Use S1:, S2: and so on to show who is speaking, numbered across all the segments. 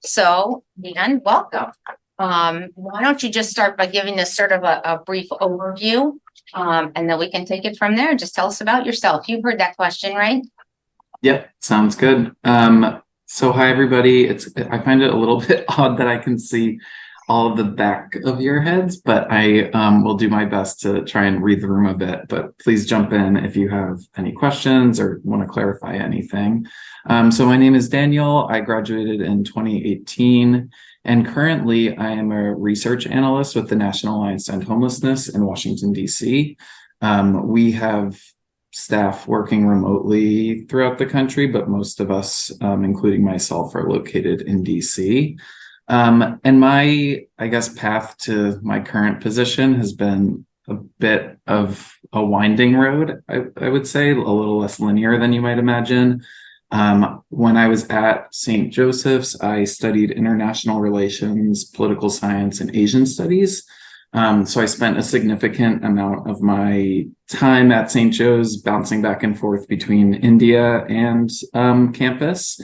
S1: So, Dan, welcome. Why don't you just start by giving us sort of a brief overview, and then we can take it from there. Just tell us about yourself. You've heard that question, right?
S2: Yep, sounds good. So hi everybody. I find it a little bit odd that I can see all of the back of your heads, but I will do my best to try and read the room a bit. But please jump in if you have any questions or want to clarify anything. So my name is Daniel. I graduated in 2018, and currently I am a research analyst with the National Alliance to End Homelessness in Washington, D.C. We have staff working remotely throughout the country, but most of us, including myself, are located in DC. And I guess, path to my current position has been a bit of a winding road, I would say, a little less linear than you might imagine. When I was at St. Joseph's, I studied international relations, political science, and Asian studies. So I spent a significant amount of my time at St. Joe's bouncing back and forth between India and campus.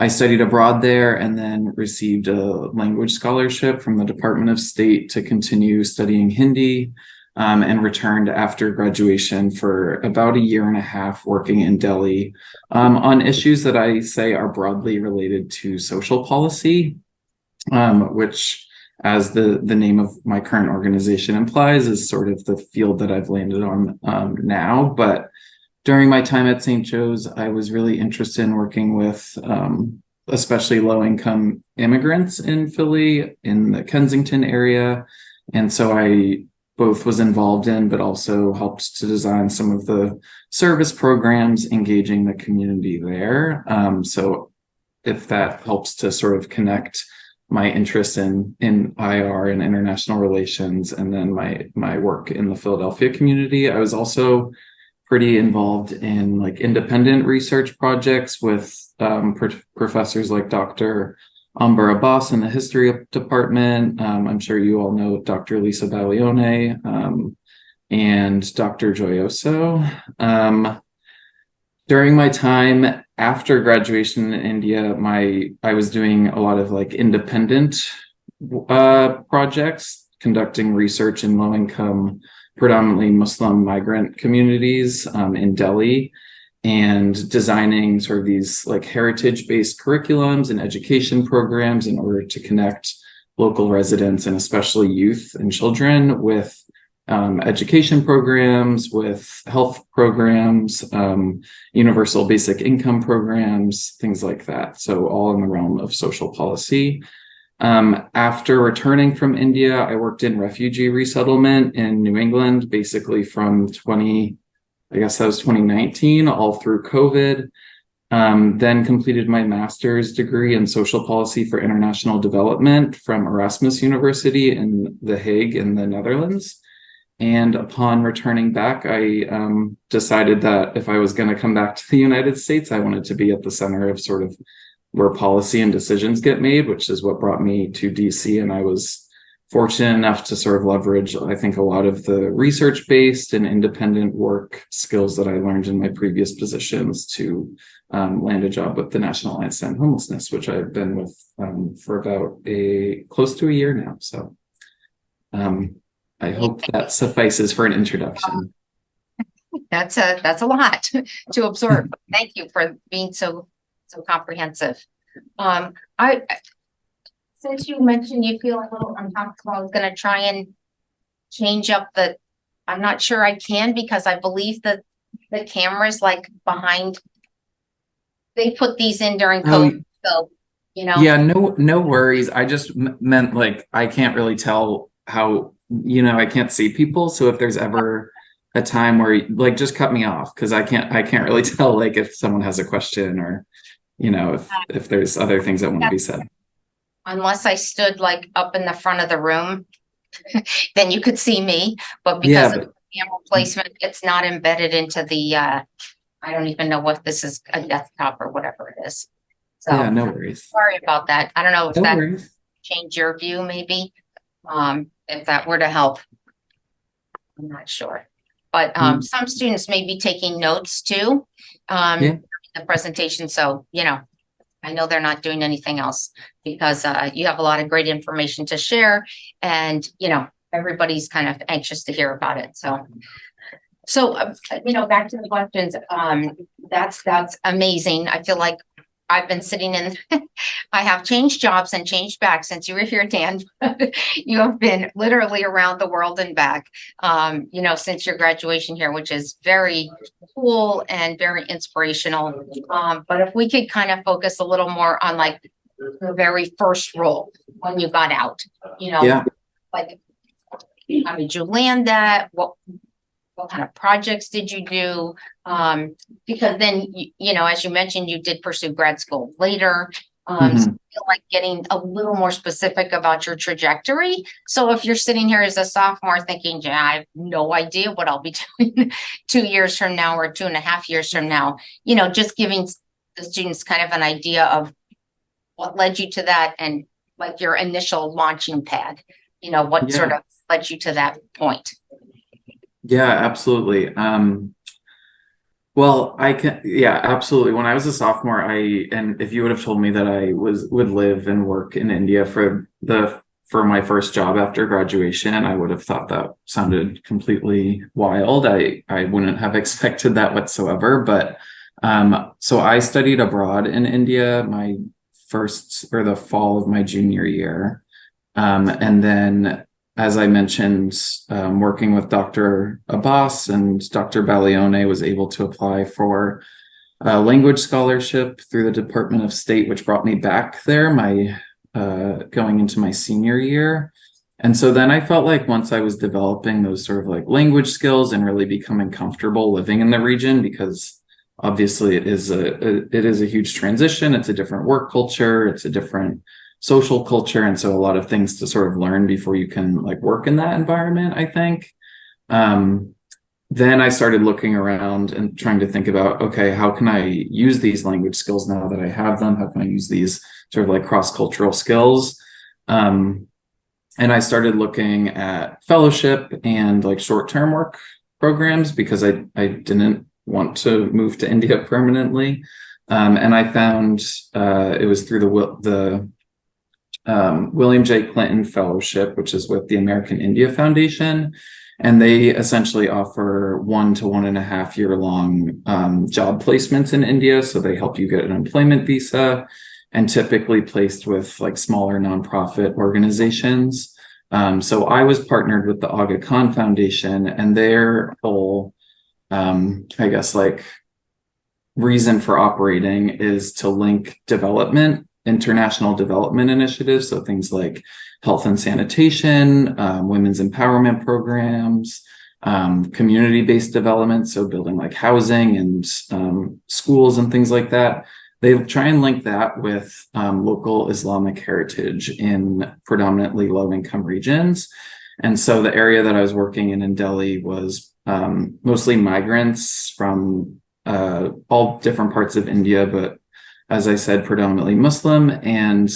S2: I studied abroad there and then received a language scholarship from the Department of State to continue studying Hindi, and returned after graduation for about a year and a half working in Delhi on issues that I say are broadly related to social policy, which, as the name of my current organization implies, is sort of the field that I've landed on now. But during my time at St. Joe's, I was really interested in working with especially low-income immigrants in Philly, in the Kensington area. And so I both was involved in, but also helped to design some of the service programs engaging the community there. So if that helps to sort of connect my interest in IR and international relations, and then my work in the Philadelphia community. I was also pretty involved in like independent research projects with professors like Dr. Amber Abbas in the history department. I'm sure you all know Dr. Lisa Baglione, and Dr. Joyoso. During my time after graduation in India, I was doing a lot of like independent projects, conducting research in low-income, predominantly Muslim migrant communities in Delhi, and designing sort of these like heritage-based curriculums and education programs in order to connect local residents and especially youth and children with education programs, with health programs, universal basic income programs, things like that. So all in the realm of social policy. After returning from India, I worked in refugee resettlement in New England, basically from 2019, all through COVID. Then completed my master's degree in social policy for international development from Erasmus University in The Hague in the Netherlands. And upon returning back, I decided that if I was going to come back to the United States, I wanted to be at the center of sort of where policy and decisions get made, which is what brought me to DC. And I was fortunate enough to sort of leverage, I think, a lot of the research-based and independent work skills that I learned in my previous positions to land a job with the National Alliance to End Homelessness, which I've been with for about close to a year now. So I hope that suffices for an introduction.
S1: That's a lot to absorb. Thank you for being so comprehensive. I Since you mentioned you feel a little uncomfortable, I was going to try and change up I'm not sure I can, because I believe that the camera's like behind. They put these in during COVID, so
S2: Yeah, no worries. I just meant like I can't really tell how, I can't see people. So if there's ever a time where like just cut me off, because I can't really tell like if someone has a question or if there's other things that want to be said.
S1: Unless I stood like up in the front of the room, then you could see me. But because of the camera placement, it's not embedded into the I don't even know what this is, a desktop or whatever it is. So
S2: yeah, no worries.
S1: Sorry about that. I don't know if
S2: No
S1: that
S2: worries.
S1: changed your view, maybe. If that were to help. I'm not sure. But some students may be taking notes too,
S2: Yeah.
S1: the presentation. So, I know they're not doing anything else because you have a lot of great information to share, and everybody's kind of anxious to hear about it. So back to the questions. That's amazing. I feel like I've been sitting in. I have changed jobs and changed back since you were here, Dan. You have been literally around the world and back. Since your graduation here, which is very cool and very inspirational. But if we could kind of focus a little more on like the very first role when you got out,
S2: Yeah.
S1: like how did you land that? What kind of projects did you do? Because then, as you mentioned, you did pursue grad school later. So I feel like getting a little more specific about your trajectory. So if you're sitting here as a sophomore thinking, yeah, I have no idea what I'll be doing 2 years from now or 2.5 years from now, just giving the students kind of an idea of what led you to that and like your initial launching pad, what sort of led you to that point.
S2: Yeah, absolutely. Well, absolutely. When I was a sophomore, and if you would have told me that I would live and work in India for my first job after graduation, I would have thought that sounded completely wild. I wouldn't have expected that whatsoever. But so I studied abroad in India the fall of my junior year. And then, as I mentioned, working with Dr. Abbas and Dr. Balione, was able to apply for a language scholarship through the Department of State, which brought me back there going into my senior year. And so then I felt like once I was developing those sort of like language skills and really becoming comfortable living in the region, because obviously it is a huge transition. It's a different work culture. It's a different social culture, and so a lot of things to sort of learn before you can like work in that environment, I think. Then I started looking around and trying to think about, okay, how can I use these language skills now that I have them? How can I use these sort of like cross-cultural skills? And I started looking at fellowship and like short-term work programs because I didn't want to move to India permanently. And I found it was through the William J. Clinton Fellowship, which is with the American India Foundation. And they essentially offer 1 to 1.5 year long job placements in India. So they help you get an employment visa, and typically placed with like smaller nonprofit organizations. So I was partnered with the Aga Khan Foundation, and their whole, I guess, like reason for operating is to link international development initiatives, so things like health and sanitation, women's empowerment programs, community-based development, so building like housing and schools and things like that. They try and link that with local Islamic heritage in predominantly low-income regions. And so the area that I was working in Delhi was mostly migrants from all different parts of India, but as I said, predominantly Muslim, and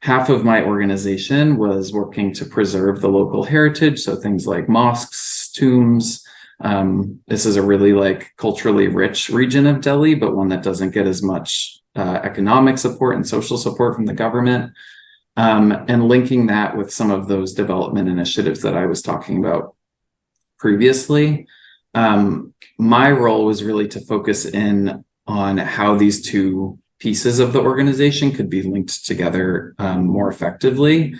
S2: half of my organization was working to preserve the local heritage. So things like mosques, tombs. This is a really like culturally rich region of Delhi, but one that doesn't get as much economic support and social support from the government. And linking that with some of those development initiatives that I was talking about previously. My role was really to focus in on how these two pieces of the organization could be linked together more effectively.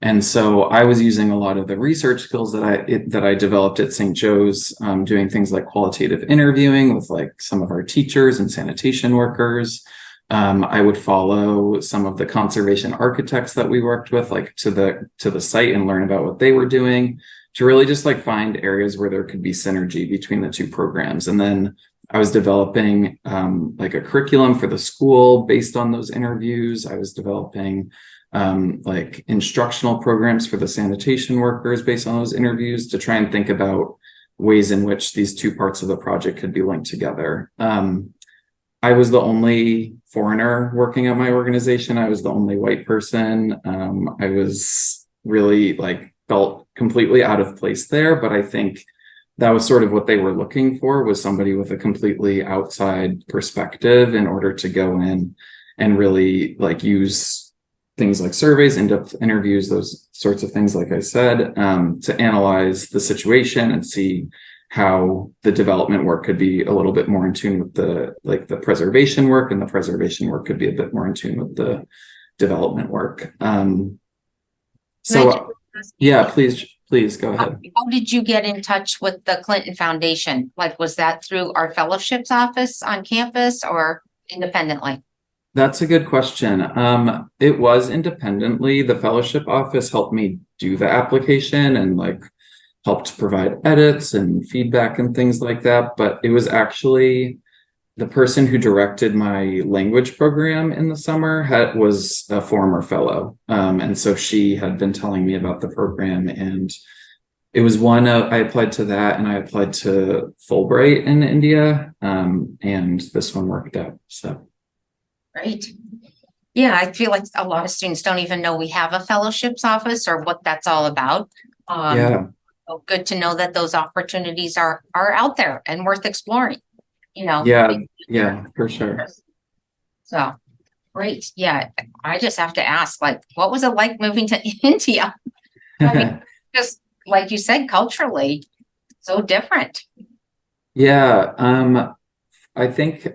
S2: And so I was using a lot of the research skills that I developed at St. Joe's, doing things like qualitative interviewing with like some of our teachers and sanitation workers. I would follow some of the conservation architects that we worked with, like to the site, and learn about what they were doing, to really just like find areas where there could be synergy between the two programs. And then I was developing like a curriculum for the school based on those interviews. I was developing like instructional programs for the sanitation workers based on those interviews, to try and think about ways in which these two parts of the project could be linked together. I was the only foreigner working at my organization. I was the only white person. I was really like felt completely out of place there, but I think that was sort of what they were looking for, was somebody with a completely outside perspective in order to go in and really like use things like surveys, in-depth interviews, those sorts of things, like I said, to analyze the situation and see how the development work could be a little bit more in tune with the preservation work, and the preservation work could be a bit more in tune with the development work. Yeah, please go ahead.
S1: How did you get in touch with the Clinton Foundation? Like, was that through our fellowships office on campus or independently?
S2: That's a good question. It was independently. The fellowship office helped me do the application and like helped provide edits and feedback and things like that. But it was actually the person who directed my language program in the summer was a former fellow. And so she had been telling me about the program, and it was one I applied to that, and I applied to Fulbright in India. And this one worked out. So.
S1: Right. Yeah, I feel like a lot of students don't even know we have a fellowships office or what that's all about.
S2: Yeah.
S1: So good to know that those opportunities are out there and worth exploring.
S2: Yeah, for sure.
S1: So great. Yeah, I just have to ask, like, what was it like moving to India? I mean, just like you said, culturally, so different.
S2: Yeah, I think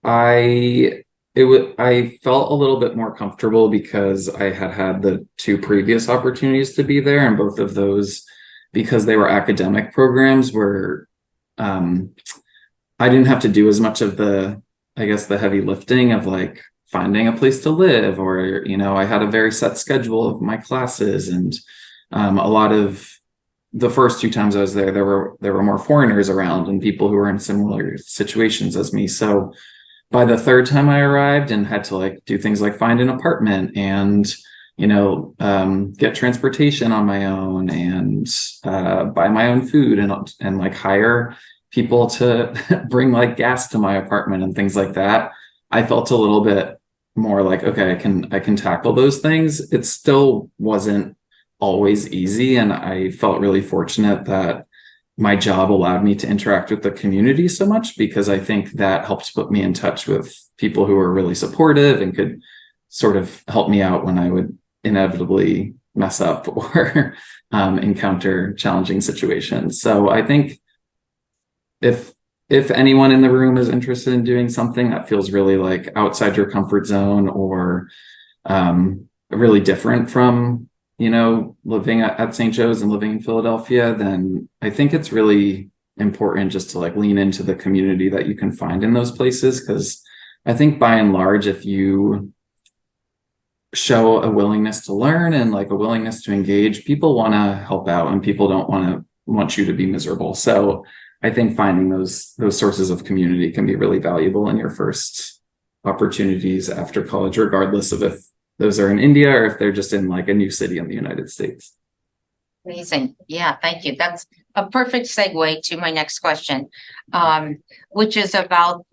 S2: I felt a little bit more comfortable because I had the two previous opportunities to be there, and both of those, because they were academic programs, were I didn't have to do as much of the heavy lifting of like finding a place to live, or I had a very set schedule of my classes, and a lot of the first two times I was there, there were more foreigners around and people who were in similar situations as me. So by the third time I arrived and had to like do things like find an apartment and get transportation on my own, and buy my own food, and like hire people to bring like gas to my apartment and things like that, I felt a little bit more like, okay, I can tackle those things. It still wasn't always easy, and I felt really fortunate that my job allowed me to interact with the community so much, because I think that helped put me in touch with people who were really supportive and could sort of help me out when I would inevitably mess up or encounter challenging situations. So I think if anyone in the room is interested in doing something that feels really like outside your comfort zone, or really different from living at St. Joe's and living in Philadelphia, then I think it's really important just to like lean into the community that you can find in those places, because I think by and large, if you show a willingness to learn and like a willingness to engage, people want to help out, and people don't want you to be miserable. So I think finding those sources of community can be really valuable in your first opportunities after college, regardless of if those are in India or if they're just in like a new city in the United States.
S1: Amazing. Yeah, thank you. That's a perfect segue to my next question, which is about,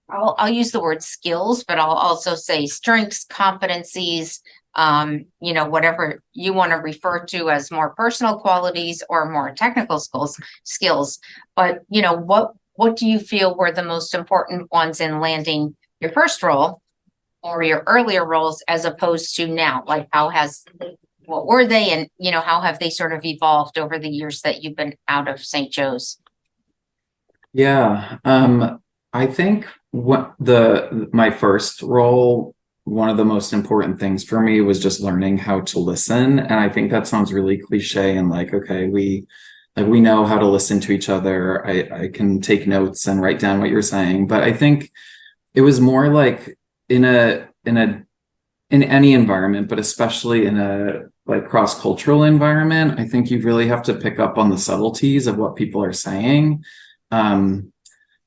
S1: I'll use the word skills, but I'll also say strengths, competencies, whatever you want to refer to as more personal qualities or more technical skills. But, what do you feel were the most important ones in landing your first role or your earlier roles as opposed to now? Like, what were they, and, how have they sort of evolved over the years that you've been out of St. Joe's?
S2: Yeah, I think my first role, one of the most important things for me was just learning how to listen. And I think that sounds really cliche and like, okay, we know how to listen to each other. I can take notes and write down what you're saying. But I think it was more like in any environment, but especially in a like cross-cultural environment, I think you really have to pick up on the subtleties of what people are saying.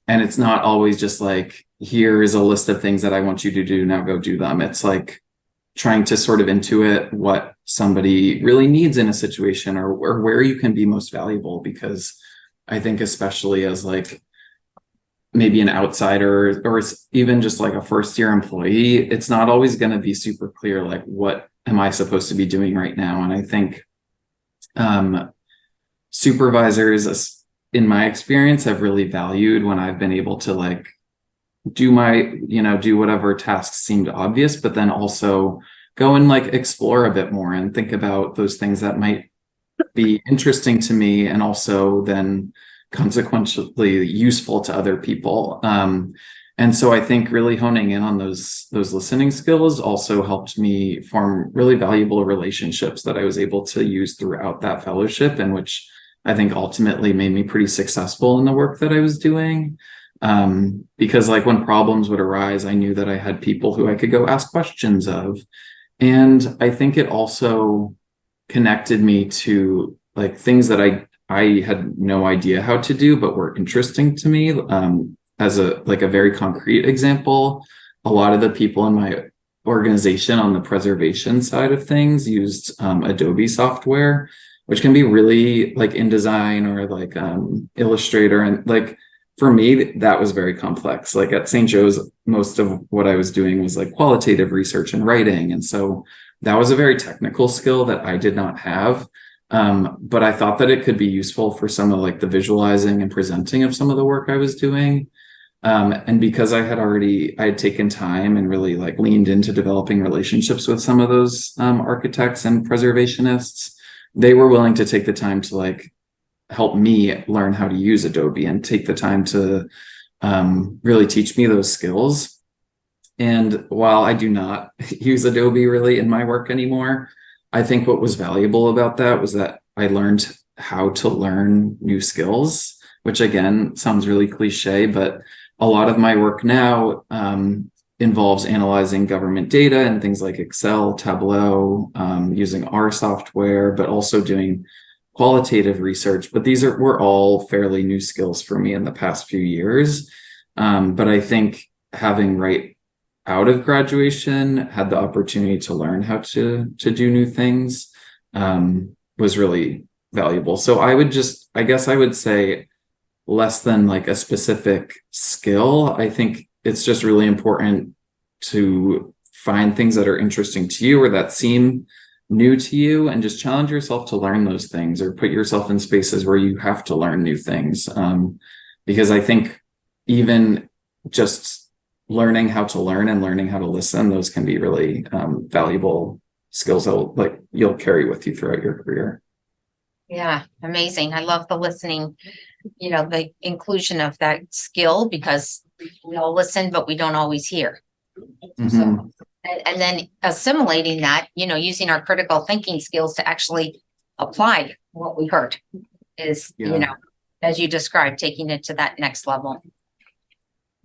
S2: And it's not always just like, here is a list of things that I want you to do, now go do them. It's like trying to sort of intuit what somebody really needs in a situation, or where you can be most valuable. Because I think especially as like maybe an outsider, or it's even just like a first year employee, it's not always going to be super clear, like, what am I supposed to be doing right now? And I think supervisors, in my experience, have really valued when I've been able to like do do whatever tasks seemed obvious, but then also go and like explore a bit more and think about those things that might be interesting to me and also then consequently useful to other people. And so I think really honing in on those listening skills also helped me form really valuable relationships that I was able to use throughout that fellowship, and which I think ultimately made me pretty successful in the work that I was doing. Because like when problems would arise, I knew that I had people who I could go ask questions of. And I think it also connected me to like things that I had no idea how to do, but were interesting to me. As a very concrete example, a lot of the people in my organization on the preservation side of things used Adobe software, which can be really like InDesign or like Illustrator. And like for me, that was very complex. Like at St. Joe's, most of what I was doing was like qualitative research and writing. And so that was a very technical skill that I did not have. But I thought that it could be useful for some of like the visualizing and presenting of some of the work I was doing. And because I had taken time and really like leaned into developing relationships with some of those architects and preservationists, they were willing to take the time to like help me learn how to use Adobe and take the time to really teach me those skills. And while I do not use Adobe really in my work anymore, I think what was valuable about that was that I learned how to learn new skills, which again sounds really cliche, but a lot of my work now involves analyzing government data and things like Excel, Tableau, using R software, but also doing qualitative research. But were all fairly new skills for me in the past few years. But I think having right out of graduation had the opportunity to learn how to do new things was really valuable. So I guess I would say less than like a specific skill. I think it's just really important to find things that are interesting to you or that seem new to you and just challenge yourself to learn those things or put yourself in spaces where you have to learn new things. Because I think even just learning how to learn and learning how to listen, those can be really valuable skills that you'll carry with you throughout your career.
S1: Yeah, amazing. I love the listening, the inclusion of that skill, because we all listen, but we don't always hear.
S2: Mm-hmm.
S1: So, and then assimilating that, using our critical thinking skills to actually apply what we heard is, as you described, taking it to that next level.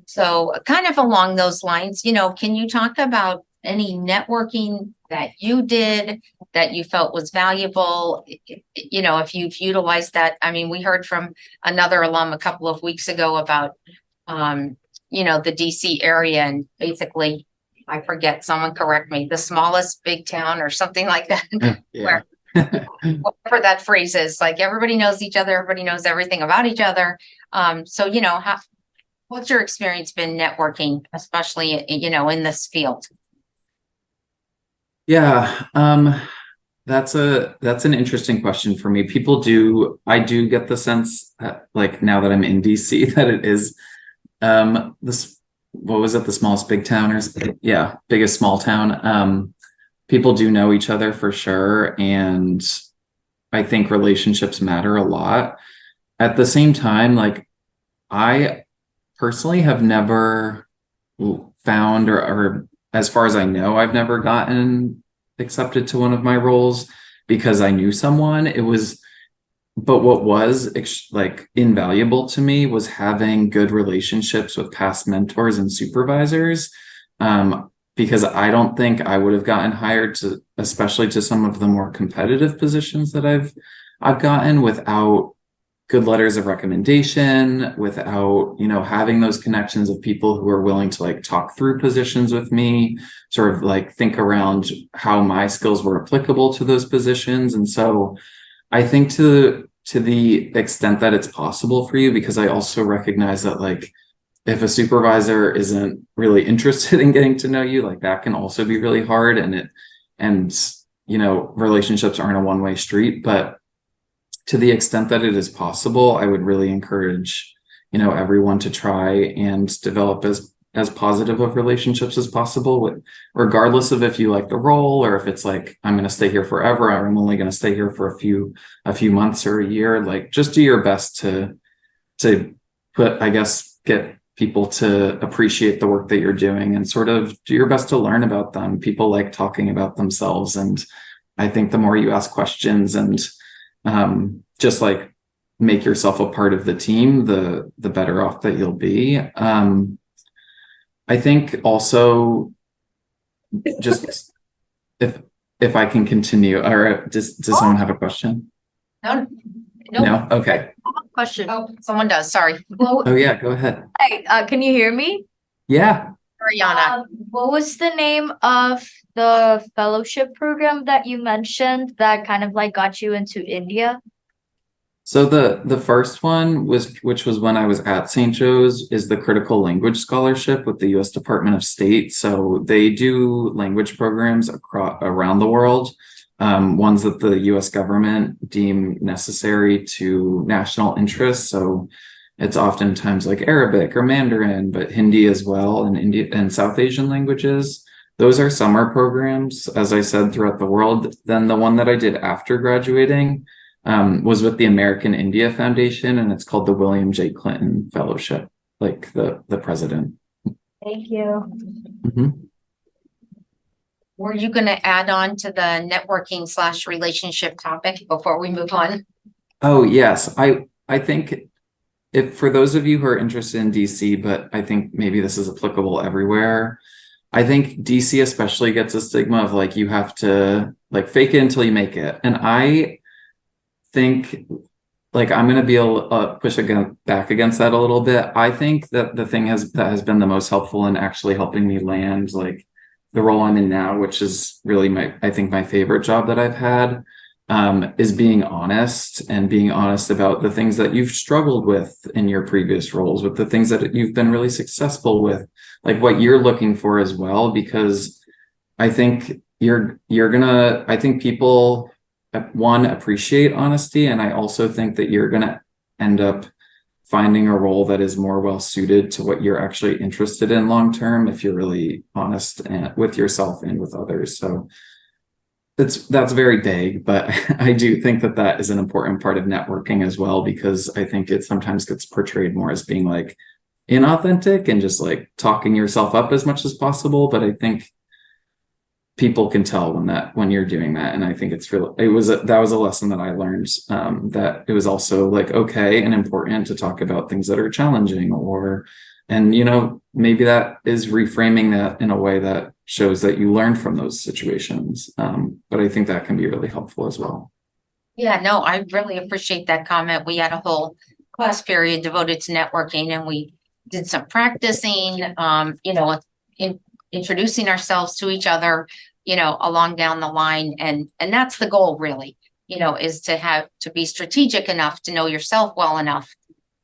S1: So kind of along those lines, can you talk about any networking that you did that you felt was valuable? If you've utilized that. I mean, we heard from another alum a couple of weeks ago about, the DC area, and basically, I forget, someone correct me, the smallest big town or something like that.
S2: Yeah.
S1: Whatever that phrase is, like everybody knows each other, everybody knows everything about each other. So, what's your experience been networking, especially, in this field?
S2: Yeah, that's an interesting question for me. I do get the sense that, like, now that I'm in DC, that it is what was it, the smallest big town, or biggest small town. People do know each other for sure, and I think relationships matter a lot. At the same time, like, I personally have never found, or as far as I know, I've never gotten accepted to one of my roles because I knew someone. But what was invaluable to me was having good relationships with past mentors and supervisors, because I don't think I would have gotten hired especially to some of the more competitive positions that I've gotten without good letters of recommendation, without, having those connections of people who are willing to like talk through positions with me, sort of like think around how my skills were applicable to those positions. And so I think to the extent that it's possible for you, because I also recognize that, like, if a supervisor isn't really interested in getting to know you, like, that can also be really hard. And relationships aren't a one-way street, but to the extent that it is possible, I would really encourage, everyone to try and develop as as positive of relationships as possible, regardless of if you like the role or if it's like, I'm going to stay here forever, or I'm only going to stay here for a few months or a year. Like, just do your best to get people to appreciate the work that you're doing, and sort of do your best to learn about them. People like talking about themselves, and I think the more you ask questions and just like make yourself a part of the team, the better off that you'll be. I think also, just if I can continue, or does someone have a question?
S1: No,
S2: No? Okay.
S3: Question.
S1: Oh, someone does, sorry.
S2: Oh yeah, go ahead.
S3: Hey, can you hear me?
S2: Yeah.
S1: Ariana.
S3: What was the name of the fellowship program that you mentioned that kind of like got you into India?
S2: So the first one which was when I was at St. Joe's, is the Critical Language Scholarship with the U.S. Department of State. So they do language programs around the world, ones that the U.S. government deem necessary to national interests. So it's oftentimes like Arabic or Mandarin, but Hindi as well, and India and South Asian languages. Those are summer programs, as I said, throughout the world. Then the one that I did after graduating was with the American India Foundation, and it's called the William J. Clinton Fellowship, like the president.
S3: Thank you.
S2: Mm-hmm.
S1: Were you going to add on to the networking / relationship topic before we move on?
S2: Oh yes, I think, if for those of you who are interested in DC, but I think maybe this is applicable everywhere, I think DC especially gets a stigma of like, you have to like fake it until you make it. And I think, like, I'm going to be push back against that a little bit. I think that the thing that has been the most helpful in actually helping me land like the role I'm in now, which is really I think my favorite job that I've had, is being honest about the things that you've struggled with in your previous roles, with the things that you've been really successful with, like what you're looking for as well, because I think I think people, one, appreciate honesty, and I also think that you're gonna end up finding a role that is more well suited to what you're actually interested in long term, if you're really honest with yourself and with others. So that's very vague, but I do think that is an important part of networking as well, because I think it sometimes gets portrayed more as being like inauthentic and just like talking yourself up as much as possible. But I think people can tell when you're doing that, and I think that was a lesson that I learned, that it was also like okay and important to talk about things that are challenging, and maybe that is reframing that in a way that shows that you learn from those situations, but I think that can be really helpful as well.
S1: Yeah, no, I really appreciate that comment. We had a whole class period devoted to networking, and we did some practicing, introducing ourselves to each other, along down the line. And that's the goal really, is to be strategic enough to know yourself well enough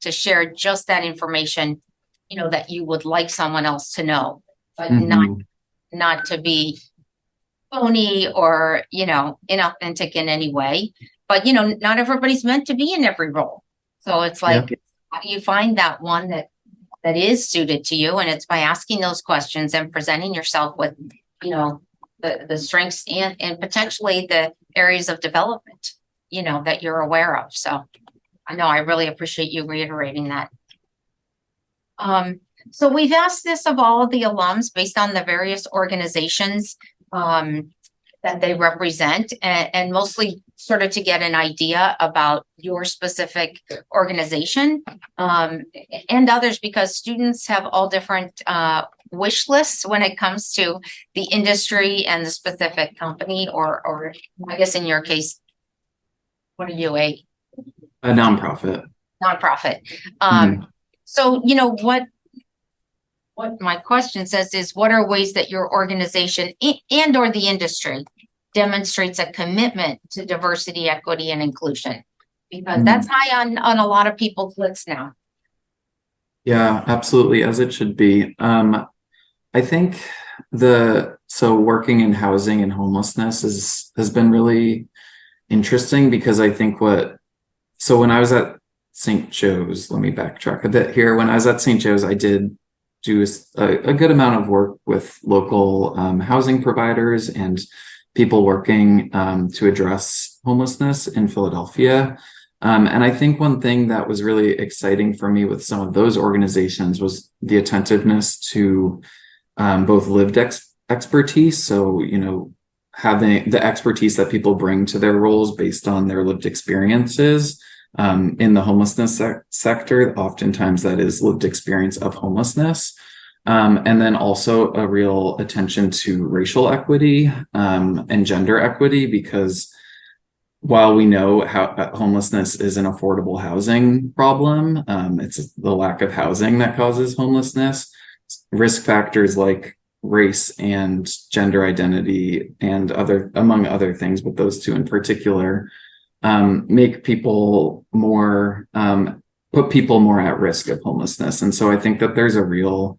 S1: to share just that information, that you would like someone else to know, but not to be phony or, inauthentic in any way. But, not everybody's meant to be in every role. So it's like, how do you find that one that is suited to you? And it's by asking those questions and presenting yourself with, the strengths and potentially the areas of development, that you're aware of. So I know I really appreciate you reiterating that. So we've asked this of all of the alums based on the various organizations that they represent, and mostly sort of to get an idea about your specific organization, and others, because students have all different wish lists when it comes to the industry and the specific company, or I guess in your case, what are you, a
S2: nonprofit?
S1: So, what my question says is, what are ways that your organization and or the industry demonstrates a commitment to diversity, equity, and inclusion? Because that's high on a lot of people's lists now.
S2: Yeah, absolutely, as it should be. I think working in housing and homelessness has been really interesting, because I think when I was at St. Joe's, let me backtrack a bit here. When I was at St. Joe's, I did do a good amount of work with local housing providers and people working to address homelessness in Philadelphia. And I think one thing that was really exciting for me with some of those organizations was the attentiveness to both lived expertise. So, having the expertise that people bring to their roles based on their lived experiences in the homelessness sector. Oftentimes that is lived experience of homelessness. And then also a real attention to racial equity and gender equity, because while we know how homelessness is an affordable housing problem, it's the lack of housing that causes homelessness. Risk factors like race and gender identity and among other things, but those two in particular, make people more, put people more at risk of homelessness. And so I think that there's a real,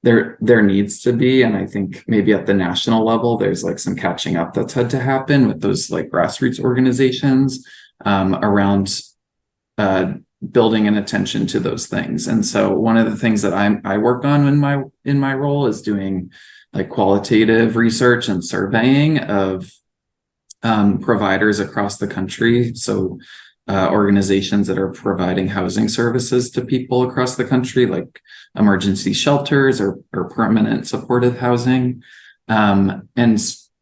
S2: there needs to be, and I think maybe at the national level, there's like some catching up that's had to happen with those like grassroots organizations around building an attention to those things. And so one of the things that I work on in my role is doing like qualitative research and surveying of providers across the country. So organizations that are providing housing services to people across the country, like emergency shelters or permanent supportive housing, and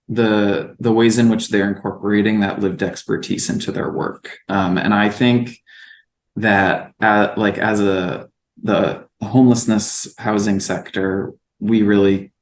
S2: the ways in which they're incorporating that lived expertise into their work. And I think that as the homelessness housing sector, we really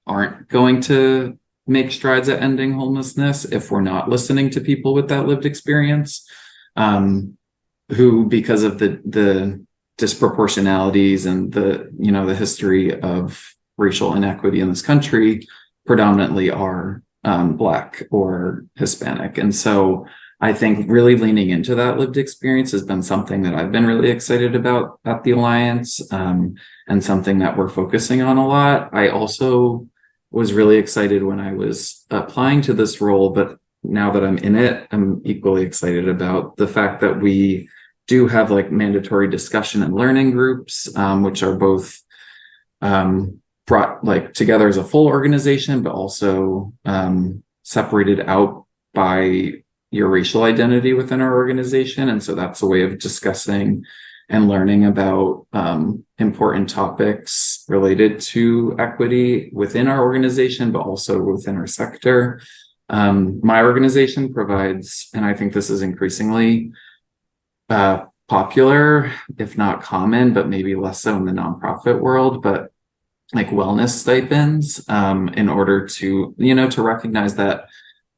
S2: aren't going to make strides at ending homelessness if we're not listening to people with that lived experience, who, because of the disproportionalities and the history of racial inequity in this country, predominantly are Black or Hispanic. And so I think really leaning into that lived experience has been something that I've been really excited about at the Alliance, and something that we're focusing on a lot. I also was really excited when I was applying to this role, but now that I'm in it, I'm equally excited about the fact that we do have like mandatory discussion and learning groups, which are both brought like together as a full organization, but also separated out by your racial identity within our organization. And so that's a way of discussing and learning about important topics related to equity within our organization, but also within our sector. My organization provides, and I think this is increasingly popular, if not common, but maybe less so in the nonprofit world, but like wellness stipends, in order to, to recognize that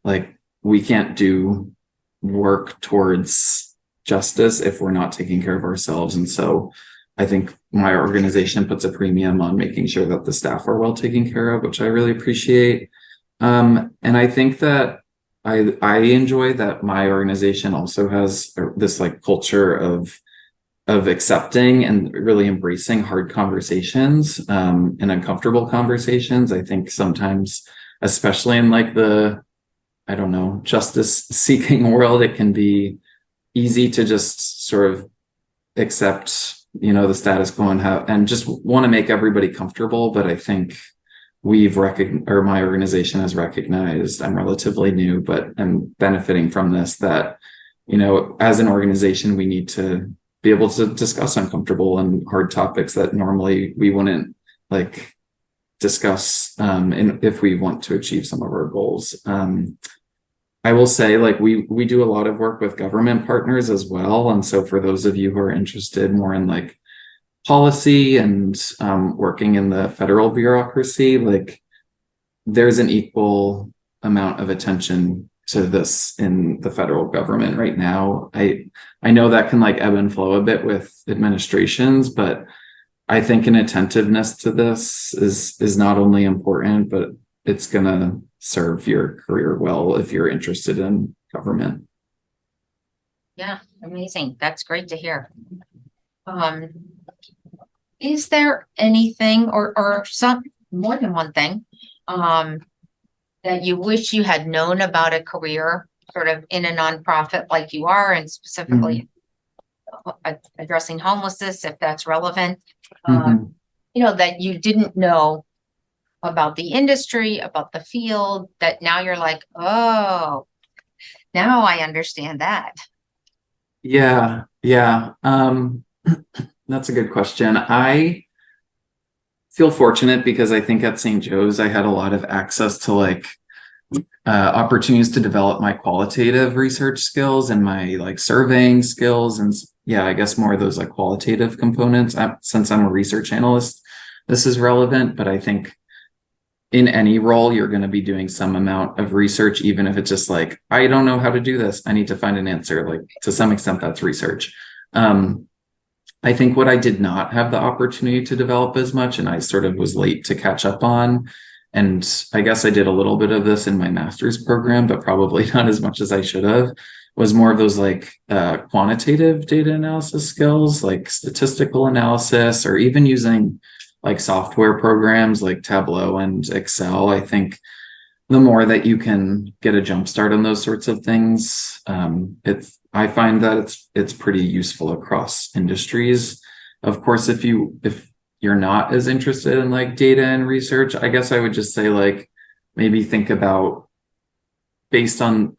S2: like we can't do work towards justice if we're not taking care of ourselves. And so I think my organization puts a premium on making sure that the staff are well taken care of, which I really appreciate. And I think that I enjoy that my organization also has this like culture of accepting and really embracing hard conversations, and uncomfortable conversations. I think sometimes, especially in like the, I don't know, justice seeking world, it can be easy to just sort of accept, the status quo and just want to make everybody comfortable. But I think my organization has recognized, I'm relatively new, but I'm benefiting from this, that, as an organization, we need to be able to discuss uncomfortable and hard topics that normally we wouldn't like discuss, if we want to achieve some of our goals. I will say, like, we do a lot of work with government partners as well. And so for those of you who are interested more in like policy and working in the federal bureaucracy, like there's an equal amount of attention to this in the federal government right now. I know that can like ebb and flow a bit with administrations, but I think an attentiveness to this is not only important, but it's gonna serve your career well if you're interested in government.
S1: Yeah, amazing. That's great to hear. Is there anything or some more than one thing that you wish you had known about a career sort of in a nonprofit like you are, and specifically addressing homelessness, if that's relevant? that you didn't know about the industry, about the field, that now you're like, oh, now I understand that.
S2: Yeah, yeah. That's a good question. I feel fortunate because I think at St. Joe's I had a lot of access to like opportunities to develop my qualitative research skills and my like surveying skills, and yeah, I guess more of those like qualitative components. Since I'm a research analyst, this is relevant, but I think in any role you're going to be doing some amount of research, even if it's just like, I don't know how to do this, I need to find an answer. Like to some extent that's research. I think what I did not have the opportunity to develop as much, and I sort of was late to catch up on, and I guess I did a little bit of this in my master's program, but probably not as much as I should have, was more of those like quantitative data analysis skills, like statistical analysis, or even using like software programs like Tableau and Excel. I think the more that you can get a jump start on those sorts of things, I find that it's pretty useful across industries. Of course, if you're not as interested in like data and research, I guess I would just say like maybe think about, based on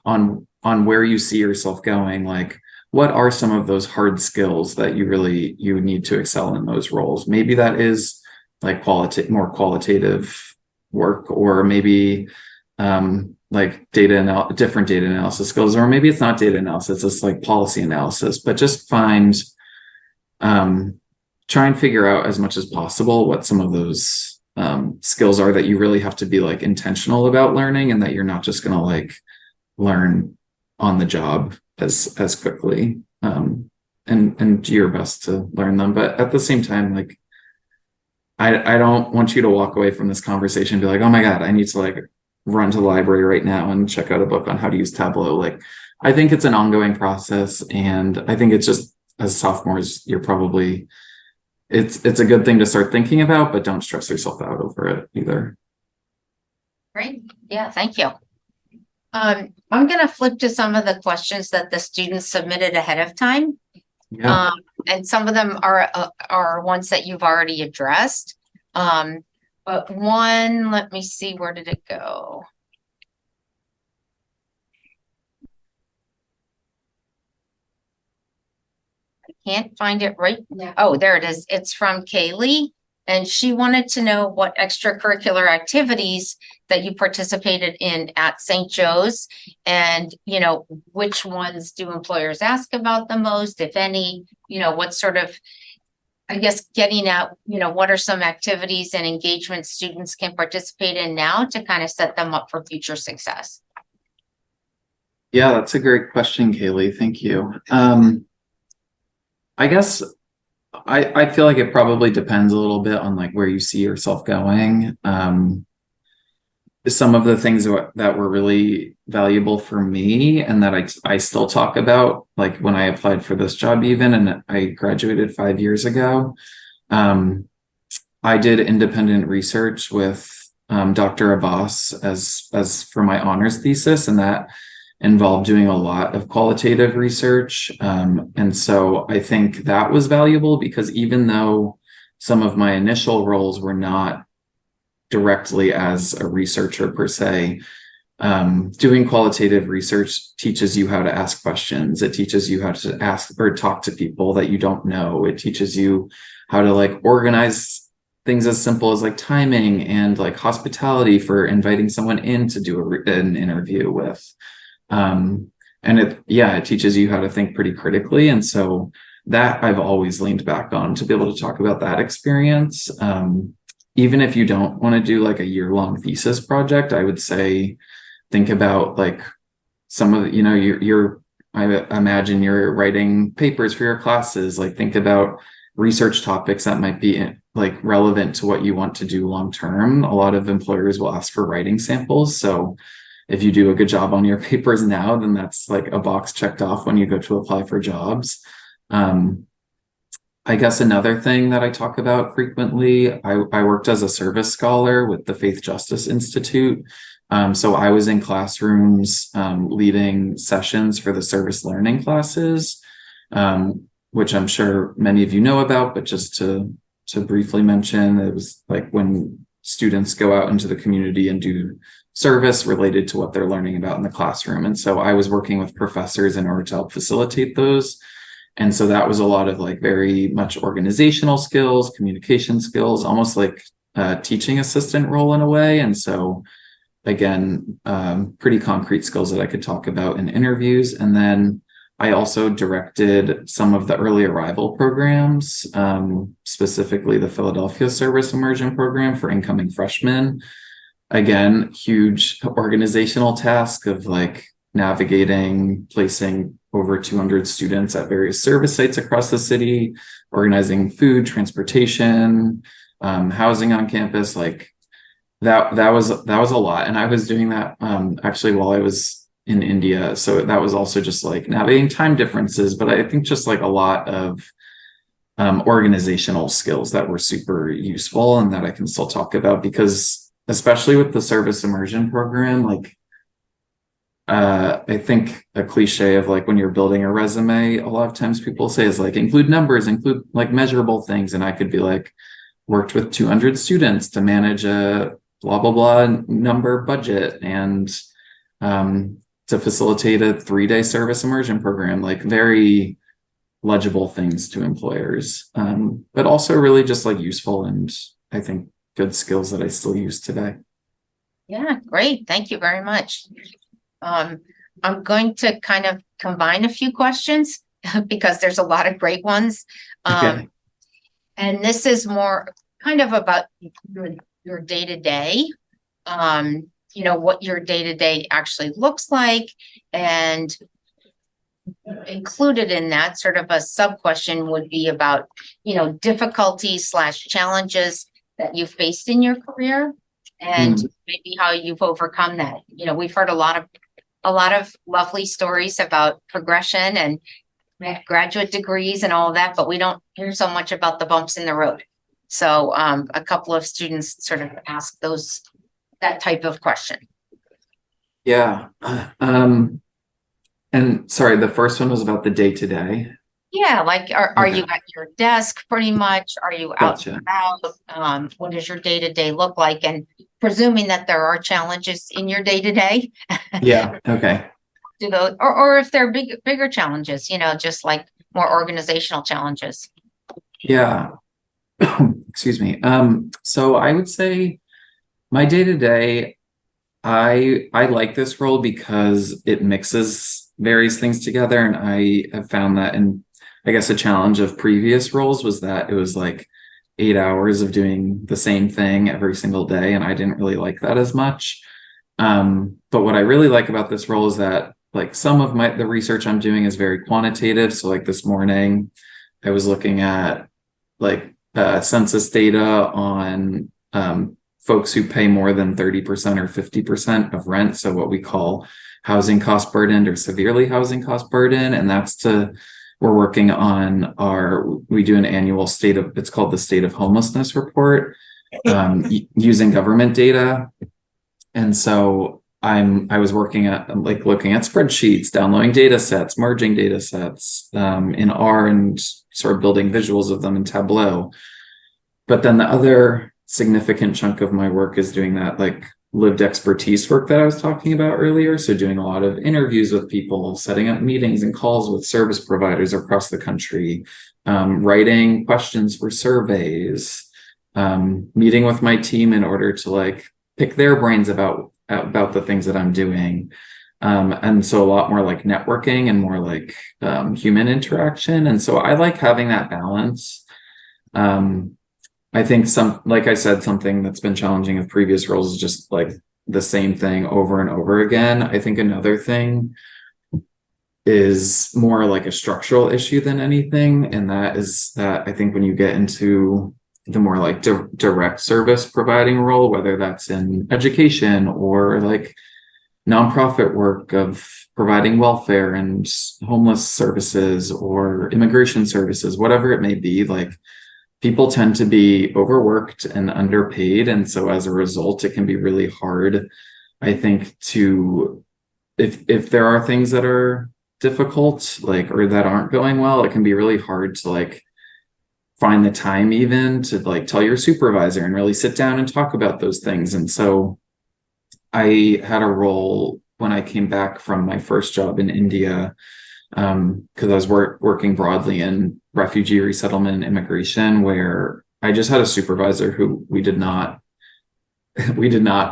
S2: where you see yourself going, like what are some of those hard skills that you need to excel in those roles. Maybe that is like more qualitative work, or maybe like different data analysis skills, or maybe it's not data analysis, it's like policy analysis. But just try and figure out as much as possible what some of those skills are that you really have to be like intentional about learning, and that you're not just going to like learn on the job as quickly, and do your best to learn them. But at the same time, like I don't want you to walk away from this conversation and be like, oh my God, I need to like run to the library right now and check out a book on how to use Tableau. Like, I think it's an ongoing process, and I think it's just, as sophomores, it's a good thing to start thinking about, but don't stress yourself out over it either.
S1: Great. Yeah, thank you. I'm going to flip to some of the questions that the students submitted ahead of time.
S2: Yeah.
S1: And some of them are ones that you've already addressed. But one, let me see, where did it go? I can't find it right now. Oh, there it is. It's from Kaylee, and she wanted to know what extracurricular activities that you participated in at St. Joe's, and which ones do employers ask about the most, if any. What sort of, I guess, getting at, what are some activities and engagements students can participate in now to kind of set them up for future success?
S2: Yeah, that's a great question, Kaylee. Thank you. I guess I feel like it probably depends a little bit on like where you see yourself going. Some of the things that were really valuable for me, and that I still talk about, like when I applied for this job even, and I graduated 5 years ago, I did independent research with Dr. Abbas as for my honors thesis, and that involved doing a lot of qualitative research. And so I think that was valuable, because even though some of my initial roles were not directly as a researcher per se, doing qualitative research teaches you how to ask questions. It teaches you how to ask or talk to people that you don't know. It teaches you how to like organize things as simple as like timing and like hospitality for inviting someone in to do an interview with. And it teaches you how to think pretty critically. And so that I've always leaned back on to be able to talk about that experience. Even if you don't want to do like a year-long thesis project, I would say think about like some of the, I imagine you're writing papers for your classes. Like think about research topics that might be like relevant to what you want to do long term. A lot of employers will ask for writing samples. So if you do a good job on your papers now, then that's like a box checked off when you go to apply for jobs. I guess another thing that I talk about frequently, I worked as a service scholar with the Faith Justice Institute. So I was in classrooms leading sessions for the service learning classes, which I'm sure many of you know about, but just to to briefly mention. It was like when students go out into the community and do service related to what they're learning about in the classroom. And so I was working with professors in order to help facilitate those. And so that was a lot of like very much organizational skills, communication skills, almost like a teaching assistant role in a way. And so again, pretty concrete skills that I could talk about in interviews. And then I also directed some of the early arrival programs, specifically the Philadelphia Service Immersion Program for incoming freshmen. Again, huge organizational task of like navigating, placing over 200 students at various service sites across the city, organizing food, transportation, housing on campus. Like that was a lot. And I was doing that actually while I was in India. So that was also just like navigating time differences, but I think just like a lot of organizational skills that were super useful and that I can still talk about, because especially with the service immersion program, like I think a cliche of like when you're building a resume, a lot of times people say is like include numbers, include like measurable things. And I could be like, worked with 200 students to manage a blah, blah, blah number budget and to facilitate a 3-day service immersion program, like very legible things to employers, but also really just like useful and I think good skills that I still use today.
S1: Yeah, great. Thank you very much. I'm going to kind of combine a few questions because there's a lot of great ones.
S2: Okay.
S1: And this is more kind of about your day-to-day, what your day-to-day actually looks like. And included in that sort of a sub-question would be about, difficulties/challenges that you faced in your career and maybe how you've overcome that. We've heard a lot of lovely stories about progression and graduate degrees and all of that, but we don't hear so much about the bumps in the road. So a couple of students sort of ask that type of question.
S2: Yeah. And sorry, the first one was about the day-to-day.
S1: Yeah, like are
S2: Okay.
S1: you at your desk pretty much? Are you out
S2: Gotcha.
S1: and about? What does your day-to-day look like? And presuming that there are challenges in your day-to-day,
S2: Yeah. Okay.
S1: do those, or if they're bigger challenges, just like more organizational challenges.
S2: Yeah. Excuse me. So I would say my day-to-day, I like this role because it mixes various things together. And I have found that, and I guess a challenge of previous roles was that it was like 8 hours of doing the same thing every single day. And I didn't really like that as much. But what I really like about this role is that like some of the research I'm doing is very quantitative. So like this morning, I was looking at like census data on folks who pay more than 30% or 50% of rent. So what we call housing cost burdened or severely housing cost burden. And we're working on we do an annual it's called the State of Homelessness report, using government data. And so I was working at like looking at spreadsheets, downloading data sets, merging data sets in R and sort of building visuals of them in Tableau. But then the other significant chunk of my work is doing that like lived expertise work that I was talking about earlier. So doing a lot of interviews with people, setting up meetings and calls with service providers across the country, writing questions for surveys, meeting with my team in order to like pick their brains about the things that I'm doing. And so a lot more like networking and more like human interaction. And so I like having that balance. I think like I said, something that's been challenging of previous roles is just like the same thing over and over again. I think another thing is more like a structural issue than anything. And that is that I think when you get into the more like direct service providing role, whether that's in education or like nonprofit work of providing welfare and homeless services or immigration services, whatever it may be, like people tend to be overworked and underpaid. And so as a result, it can be really hard, I think, if there are things that are difficult, like, or that aren't going well, it can be really hard to like find the time even to like tell your supervisor and really sit down and talk about those things. And so I had a role when I came back from my first job in India, because I was working broadly in refugee resettlement and immigration, where I just had a supervisor who we did not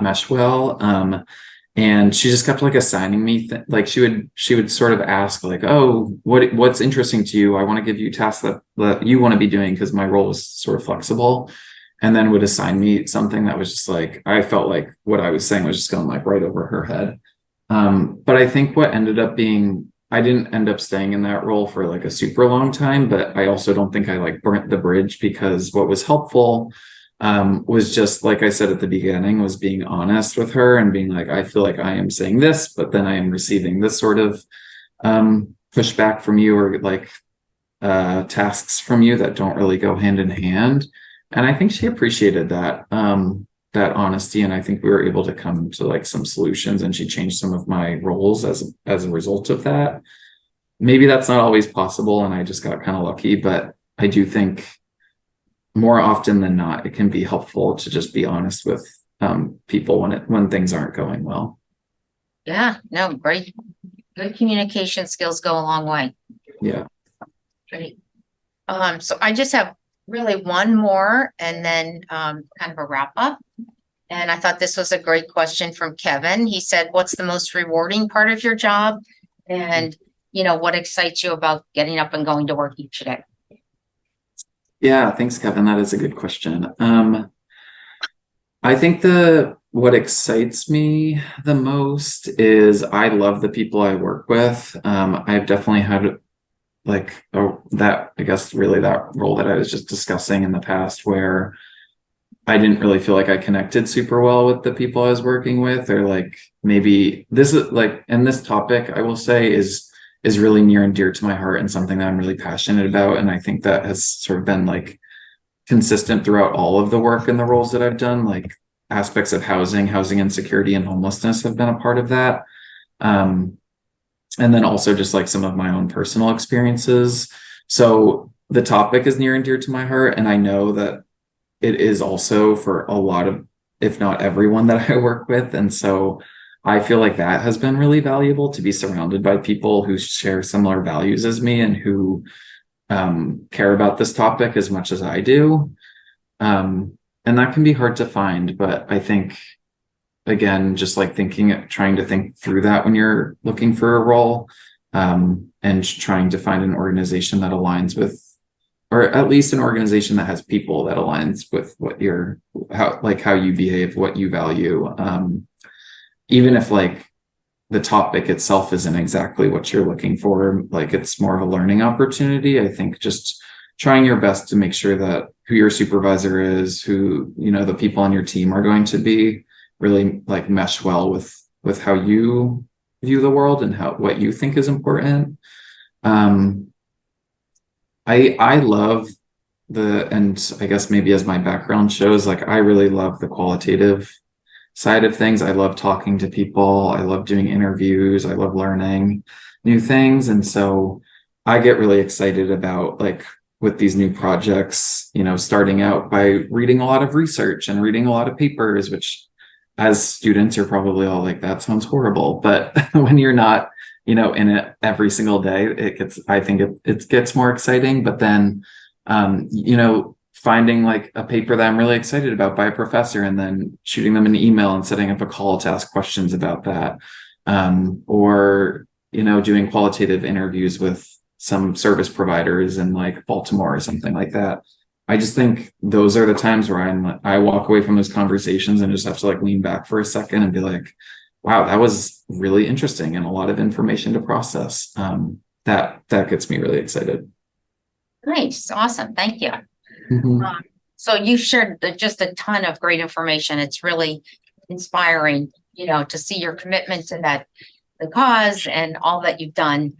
S2: mesh well. And she just kept like assigning me like she would sort of ask like, oh, what's interesting to you? I want to give you tasks that you want to be doing, because my role was sort of flexible, and then would assign me something that was just like, I felt like what I was saying was just going like right over her head. But I think what ended up being, I didn't end up staying in that role for like a super long time, but I also don't think I like burnt the bridge, because what was helpful was just like I said at the beginning, was being honest with her and being like, I feel like I am saying this, but then I am receiving this sort of pushback from you, or like tasks from you that don't really go hand in hand. And I think she appreciated that that honesty, and I think we were able to come to like some solutions, and she changed some of my roles as a result of that. Maybe that's not always possible, and I just got kind of lucky, but I do think more often than not, it can be helpful to just be honest with people when things aren't going well.
S1: Yeah, no, great. Good communication skills go a long way.
S2: Yeah.
S1: Great. So I just have really one more, and then kind of a wrap up. And I thought this was a great question from Kevin. He said, what's the most rewarding part of your job? And, what excites you about getting up and going to work each day?
S2: Yeah, thanks, Kevin. That is a good question. I think what excites me the most is I love the people I work with. I've definitely had like that, I guess, really that role that I was just discussing in the past, where I didn't really feel like I connected super well with the people I was working with, or like maybe this is like, and this topic I will say is really near and dear to my heart, and something that I'm really passionate about. And I think that has sort of been like consistent throughout all of the work and the roles that I've done. Like aspects of housing insecurity, and homelessness have been a part of that. And then also just like some of my own personal experiences. So the topic is near and dear to my heart, and I know that it is also for a lot of, if not everyone that I work with. And so I feel like that has been really valuable, to be surrounded by people who share similar values as me, and who care about this topic as much as I do. And that can be hard to find, but I think, again, just like trying to think through that when you're looking for a role, and trying to find an organization that aligns with, or at least an organization that has people that aligns with how you behave, what you value. Even if like the topic itself isn't exactly what you're looking for, like it's more of a learning opportunity. I think just trying your best to make sure that who your supervisor is, who, the people on your team are going to be, really like mesh well with how you view the world and what you think is important. I love and I guess maybe as my background shows, like I really love the qualitative side of things. I love talking to people. I love doing interviews. I love learning new things. And so I get really excited about like with these new projects, starting out by reading a lot of research and reading a lot of papers, which as students, you're probably all like, that sounds horrible. But when you're not, in it every single day, I think it gets more exciting. But then, finding like a paper that I'm really excited about by a professor, and then shooting them an email and setting up a call to ask questions about that. Or, doing qualitative interviews with some service providers in like Baltimore or something like that. I just think those are the times where I walk away from those conversations and just have to like lean back for a second and be like, wow, that was really interesting and a lot of information to process. That gets me really excited.
S1: Nice. Awesome. Thank you.
S2: Mhm.
S1: So you shared just a ton of great information. It's really inspiring, to see your commitment to the cause and all that you've done.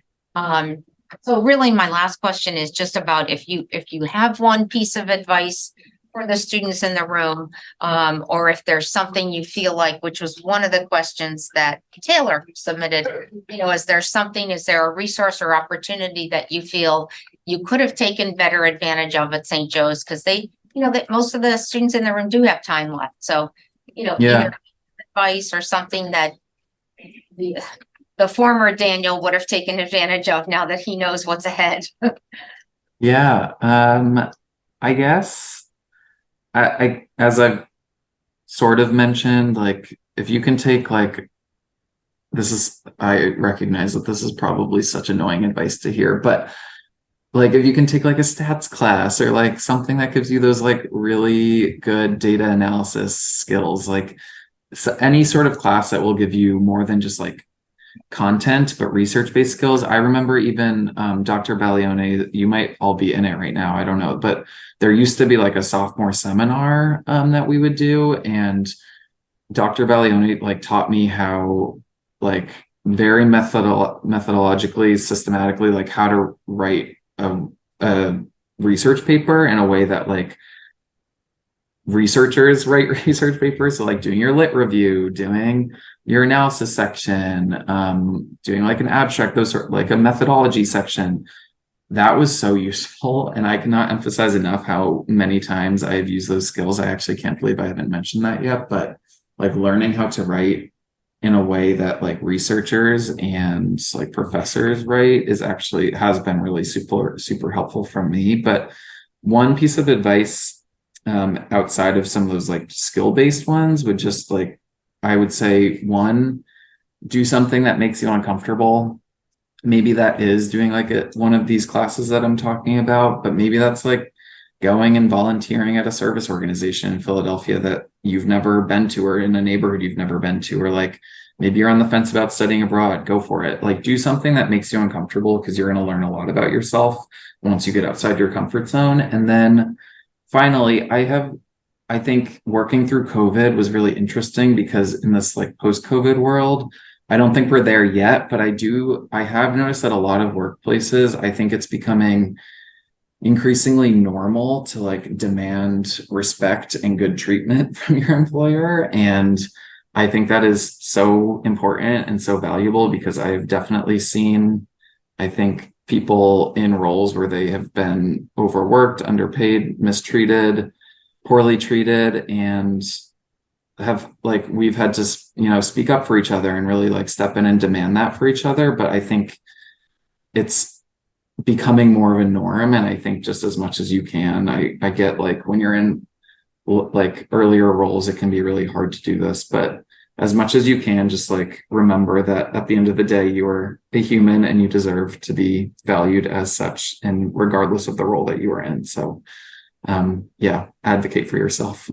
S1: So really my last question is just about if you have one piece of advice for the students in the room, or if there's something you feel like, which was one of the questions that Taylor submitted, is there a resource or opportunity that you feel you could have taken better advantage of at St. Joe's because they, that most of the students in the room do have time left. So,
S2: Yeah.
S1: either advice or something that the former Daniel would have taken advantage of now that he knows what's ahead.
S2: Yeah. I guess I as I've sort of mentioned, like if you can take like I recognize that this is probably such annoying advice to hear, but like if you can take like a stats class or like something that gives you those like really good data analysis skills, like so any sort of class that will give you more than just like content but research-based skills. I remember even Dr. Baglione, you might all be in it right now, I don't know, but there used to be like a sophomore seminar that we would do, and Dr. Baglione like taught me how like very methodologically, systematically, like how to write a research paper in a way that like researchers write research papers. So like doing your lit review, doing your analysis section, doing like an abstract, those sort like a methodology section. That was so useful. And I cannot emphasize enough how many times I've used those skills. I actually can't believe I haven't mentioned that yet, but like learning how to write in a way that like researchers and like professors write has been really super helpful for me. But one piece of advice outside of some of those like skill-based ones would just like, I would say, one, do something that makes you uncomfortable. Maybe that is doing like one of these classes that I'm talking about, but maybe that's like going and volunteering at a service organization in Philadelphia that you've never been to, or in a neighborhood you've never been to, or like maybe you're on the fence about studying abroad, go for it. Like do something that makes you uncomfortable, because you're going to learn a lot about yourself once you get outside your comfort zone. And then finally, I think working through COVID was really interesting, because in this like post-COVID world, I don't think we're there yet, but I have noticed that a lot of workplaces, I think it's becoming increasingly normal to like demand respect and good treatment from your employer. And I think that is so important and so valuable, because I've definitely seen, I think, people in roles where they have been overworked, underpaid, mistreated, poorly treated, and we've had to speak up for each other and really like step in and demand that for each other. But I think it's becoming more of a norm, and I think just as much as you can, I get like when you're in like earlier roles, it can be really hard to do this, but as much as you can, just like remember that at the end of the day, you're a human and you deserve to be valued as such, and regardless of the role that you are in. So yeah, advocate for yourself.